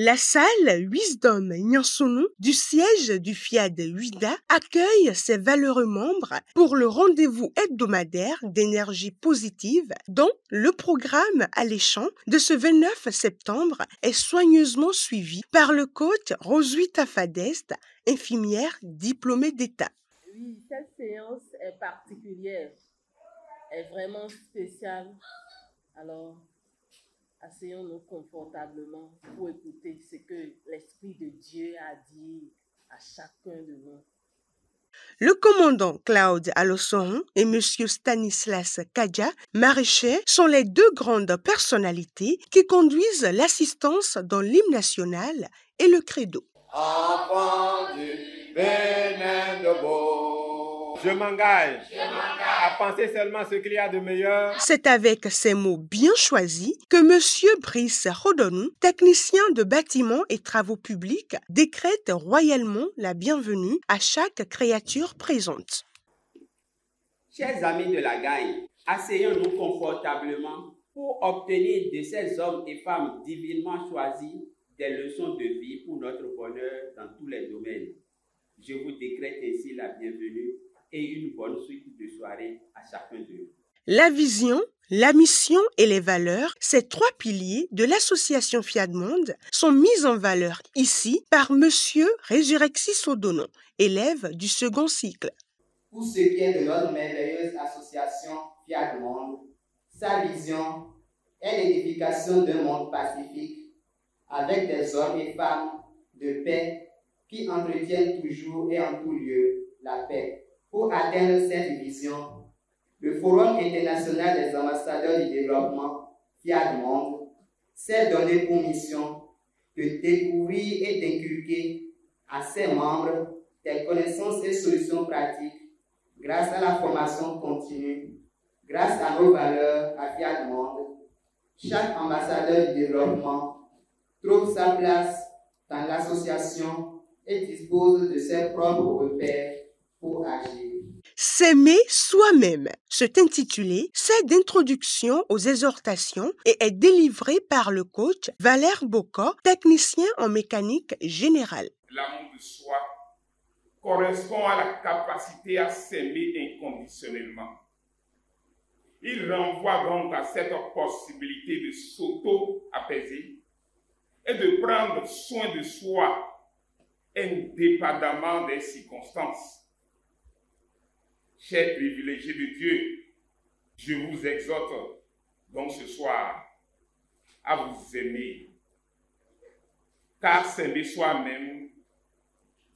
La salle Wisdom Nyansonu du siège du FIAD Huida accueille ses valeureux membres pour le rendez-vous hebdomadaire d'énergie positive dont le programme alléchant de ce 29 septembre est soigneusement suivi par le coach Roswitha Fadest, infirmière diplômée d'État. Oui, cette séance est particulière, est vraiment spéciale. Alors, asseyons-nous confortablement pour écouter ce que l'Esprit de Dieu a dit à chacun de nous. Le commandant Claude Alossoron et M. Stanislas Kadja, maraîcher, sont les deux grandes personnalités qui conduisent l'assistance dans l'hymne national et le credo. Enfant du Bénin de Beau, je m'engage à penser seulement ce qu'il y a de meilleur. C'est avec ces mots bien choisis que M. Brice Rodonou, technicien de bâtiments et travaux publics, décrète royalement la bienvenue à chaque créature présente. Chers amis de la Gagne, asseyons-nous confortablement pour obtenir de ces hommes et femmes divinement choisis des leçons de vie pour notre bonheur dans tous les domaines. Je vous décrète ainsi la bienvenue et une bonne suite de soirée à chacun d'eux. La vision, la mission et les valeurs, ces trois piliers de l'association Fiat Monde, sont mis en valeur ici par M. Résurrexis Sodonon, élève du second cycle. Pour ce qui est de notre merveilleuse association Fiat Monde, sa vision est l'édification d'un monde pacifique avec des hommes et femmes de paix qui entretiennent toujours et en tout lieu la paix. Pour atteindre cette vision, le Forum international des ambassadeurs du développement Fiat Monde s'est donné pour mission de découvrir et d'inculquer à ses membres des connaissances et solutions pratiques grâce à la formation continue, grâce à nos valeurs à Fiat Monde. Chaque ambassadeur du développement trouve sa place dans l'association et dispose de ses propres repères pour agir. S'aimer soi-même, c'est intitulé cette introduction aux exhortations et est délivré par le coach Valère Bocca, technicien en mécanique générale. L'amour de soi correspond à la capacité à s'aimer inconditionnellement. Il renvoie donc à cette possibilité de s'auto-apaiser et de prendre soin de soi indépendamment des circonstances. Chers privilégiés de Dieu, je vous exhorte donc ce soir à vous aimer, car s'aimer soi-même,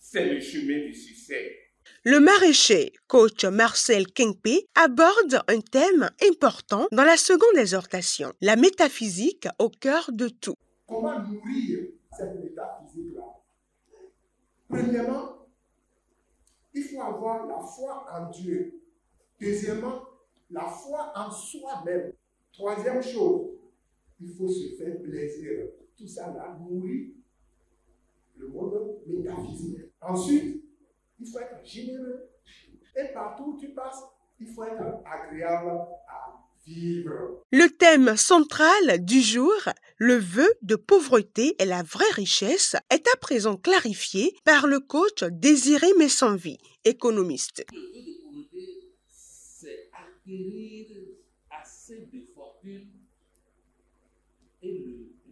c'est le chemin du succès. Le maraîcher, coach Marcel Kingpe, aborde un thème important dans la seconde exhortation, la métaphysique au cœur de tout. Comment nourrir cette métaphysique-là? Premièrement, il faut avoir la foi en Dieu. Deuxièmement, la foi en soi-même. Troisième chose, il faut se faire plaisir. Tout ça là nourrit le monde métaphysique. Ensuite, il faut être généreux. Et partout où tu passes, il faut être agréable à vivre. Le thème central du jour, le vœu de pauvreté et la vraie richesse, est à présent clarifié par le coach Désiré Messanvie, économiste. Le vœu de pauvreté, c'est acquérir assez de fortune et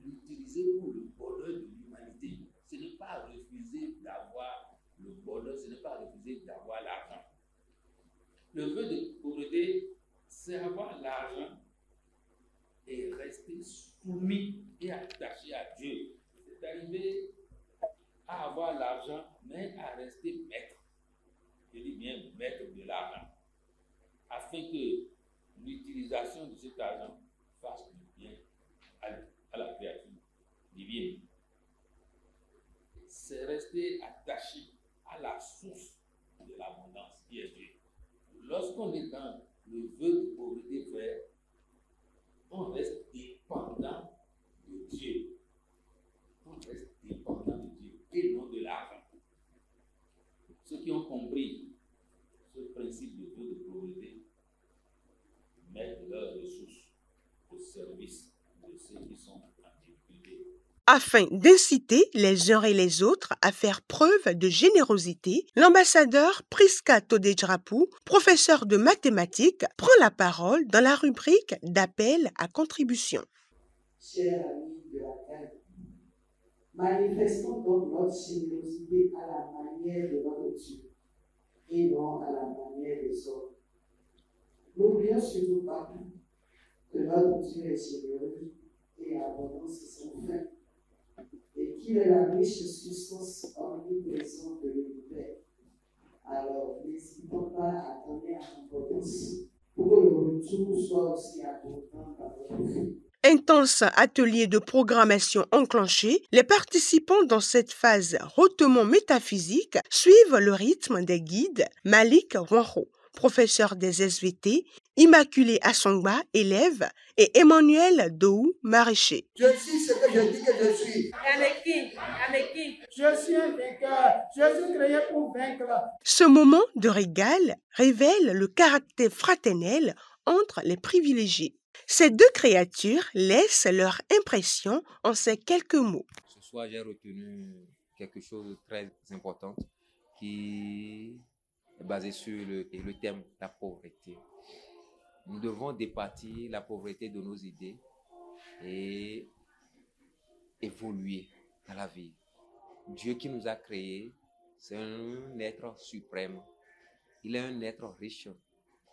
l'utiliser pour le bonheur de l'humanité. Ce n'est pas refuser d'avoir le bonheur, ce n'est pas refuser d'avoir l'argent. Le vœu de pauvreté, c'est avoir l'argent et rester soumis et attaché à Dieu. C'est arriver à avoir l'argent, mais à rester maître. Je dis bien maître de l'argent, afin que l'utilisation de cet argent fasse du bien à la créature divine. C'est rester attaché à la source de l'abondance qui est Dieu. Lorsqu'on est dans le vœu de pauvreté vrai, on reste dépendant de Dieu. On reste dépendant de Dieu et non de l'argent. Ceux qui ont compris ce principe de vœu de pauvreté Afin d'inciter les uns et les autres à faire preuve de générosité, l'ambassadeur Priska Todejrapu, professeur de mathématiques, prend la parole dans la rubrique d'appel à contribution. Chers amis de la CAN, manifestons donc notre générosité à la manière de notre Dieu et non à la manière des hommes. N'oublions surtout pas que notre Dieu est généreux et abondance sans fin, et qu'il est la riche substance omniprésente de l'univers. Alors, n'hésitons pas à donner à l'importance pour que le retour soit aussi abondant dans notre vie. Intense atelier de programmation enclenché, les participants dans cette phase hautement métaphysique suivent le rythme des guides Malik Wanro, professeur des SVT, Immaculée Assongba, élève, et Emmanuel Dou, maraîcher. Je suis ce que je dis que je suis. Je suis un vainqueur. Je suis créé pour vaincre. Ce moment de régal révèle le caractère fraternel entre les privilégiés. Ces deux créatures laissent leur impression en ces quelques mots. Ce soir, j'ai retenu quelque chose de très important qui est basé sur le thème de la pauvreté. Nous devons départir la pauvreté de nos idées et évoluer dans la vie. Dieu qui nous a créés, c'est un être suprême. Il est un être riche.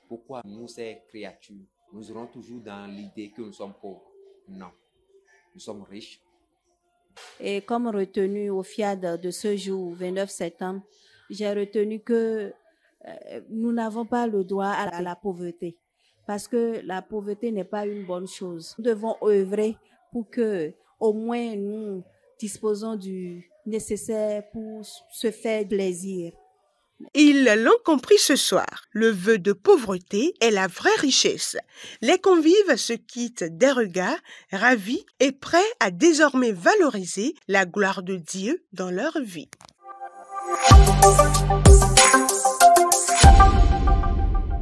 Pourquoi nous, ces créatures, nous serons toujours dans l'idée que nous sommes pauvres? Non, nous sommes riches. Et comme retenu au FIAD de ce jour, 29 septembre, j'ai retenu que nous n'avons pas le droit à la pauvreté. Parce que la pauvreté n'est pas une bonne chose. Nous devons œuvrer pour que, au moins, nous disposons du nécessaire pour se faire plaisir. Ils l'ont compris ce soir. Le vœu de pauvreté est la vraie richesse. Les convives se quittent des regards ravis et prêts à désormais valoriser la gloire de Dieu dans leur vie.